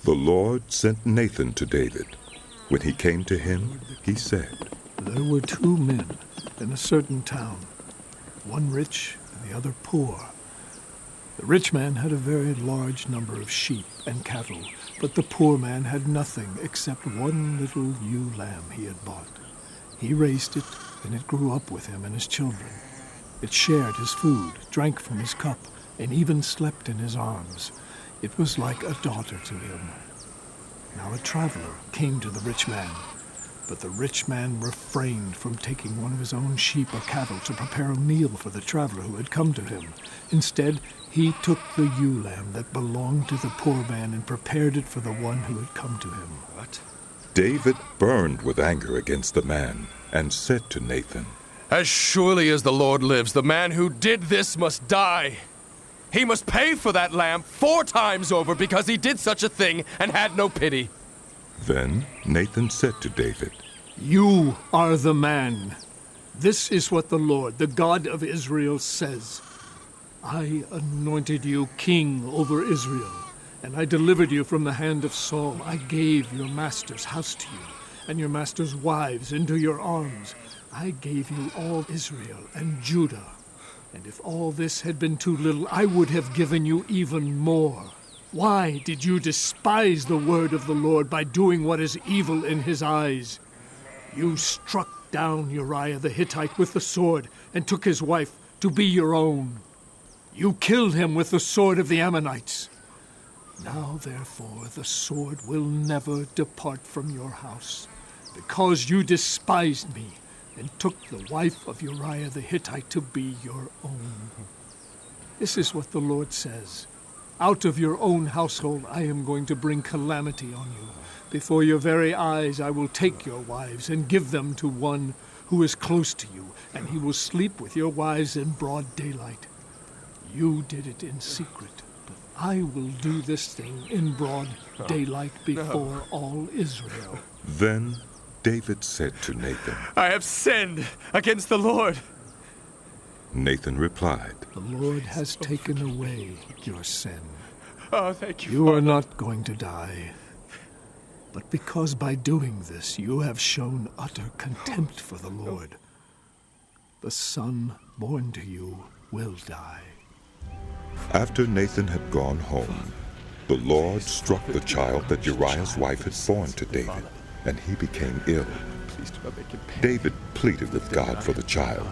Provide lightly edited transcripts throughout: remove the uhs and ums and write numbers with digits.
The Lord sent Nathan to David. When he came to him, he said, There were two men in a certain town, one rich and the other poor. The rich man had a very large number of sheep and cattle, but the poor man had nothing except one little ewe lamb he had bought. He raised it, and it grew up with him and his children. It shared his food, drank from his cup, and even slept in his arms. It was like a daughter to him. Now a traveler came to the rich man, but the rich man refrained from taking one of his own sheep or cattle to prepare a meal for the traveler who had come to him. Instead, he took the ewe lamb that belonged to the poor man and prepared it for the one who had come to him. What? David burned with anger against the man and said to Nathan, As surely as the Lord lives, the man who did this must die. He must pay for that lamb 4 times over because he did such a thing and had no pity. Then Nathan said to David, You are the man. This is what the Lord, the God of Israel, says. I anointed you king over Israel, and I delivered you from the hand of Saul. I gave your master's house to you, and your master's wives into your arms. I gave you all Israel and Judah. And if all this had been too little, I would have given you even more. Why did you despise the word of the Lord by doing what is evil in his eyes? You struck down Uriah the Hittite with the sword and took his wife to be your own. You killed him with the sword of the Ammonites. Now, therefore, the sword will never depart from your house, because you despised me and took the wife of Uriah the Hittite to be your own. This is what the Lord says. Out of your own household I am going to bring calamity on you. Before your very eyes I will take your wives and give them to one who is close to you, and he will sleep with your wives in broad daylight. You did it in secret, but I will do this thing in broad daylight before all Israel. Then David said to Nathan, I have sinned against the Lord. Nathan replied, The Lord has taken away your sin. Oh, thank you. You are not going to die. But because by doing this you have shown utter contempt for the Lord, the son born to you will die. After Nathan had gone home, the Lord struck the child that Uriah's wife had borne to David, and he became ill. David pleaded with God for the child.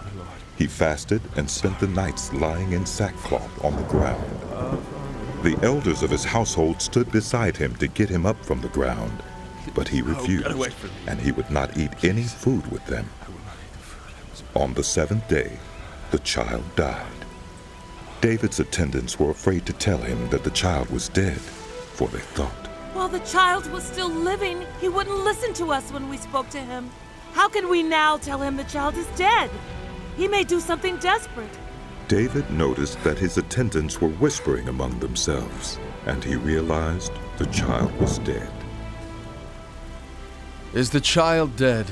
He fasted and spent the nights lying in sackcloth on the ground. The elders of his household stood beside him to get him up from the ground, but he refused, and he would not eat any food with them. On the 7th day, the child died. David's attendants were afraid to tell him that the child was dead, for they thought, While the child was still living, he wouldn't listen to us when we spoke to him. How can we now tell him the child is dead? He may do something desperate. David noticed that his attendants were whispering among themselves, and he realized the child was dead. Is the child dead?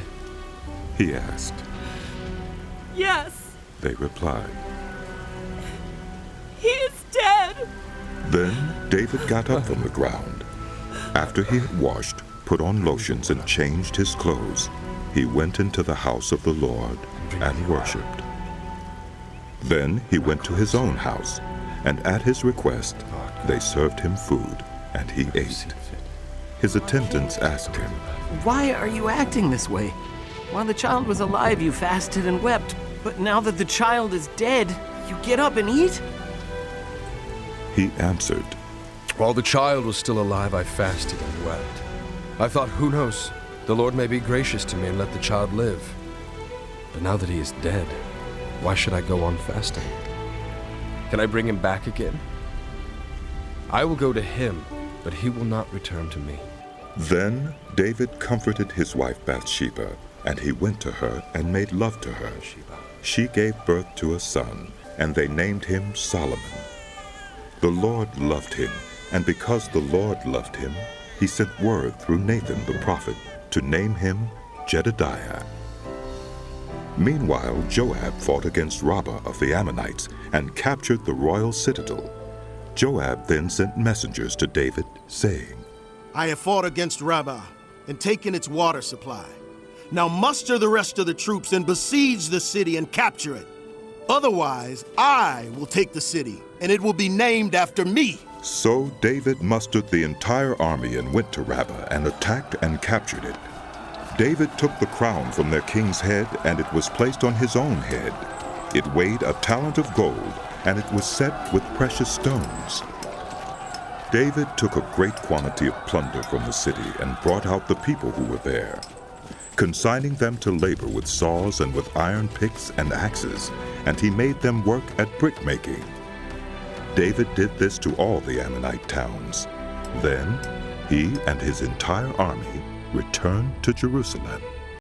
He asked. Yes, They replied. he is dead. Then David got up from the ground. After he had washed, put on lotions, and changed his clothes, he went into the house of the Lord and worshipped. Then he went to his own house, and at his request they served him food, and he ate. His attendants asked him, Why are you acting this way? While the child was alive, you fasted and wept, but now that the child is dead, you get up and eat? He answered, While the child was still alive, I fasted and wept. I thought, who knows, the Lord may be gracious to me and let the child live. But now that he is dead, why should I go on fasting? Can I bring him back again? I will go to him, but he will not return to me. Then David comforted his wife Bathsheba, and he went to her and made love to her. She gave birth to a son, and they named him Solomon. The Lord loved him, and because the Lord loved him, he sent word through Nathan the prophet to name him Jedediah. Meanwhile, Joab fought against Rabbah of the Ammonites and captured the royal citadel. Joab then sent messengers to David, saying, I have fought against Rabbah and taken its water supply. Now muster the rest of the troops and besiege the city and capture it. Otherwise, I will take the city, and it will be named after me." So David mustered the entire army and went to Rabbah and attacked and captured it. David took the crown from their king's head, and it was placed on his own head. It weighed a talent of gold, and it was set with precious stones. David took a great quantity of plunder from the city and brought out the people who were there, consigning them to labor with saws and with iron picks and axes, and he made them work at brick-making. David did this to all the Ammonite towns. Then he and his entire army returned to Jerusalem.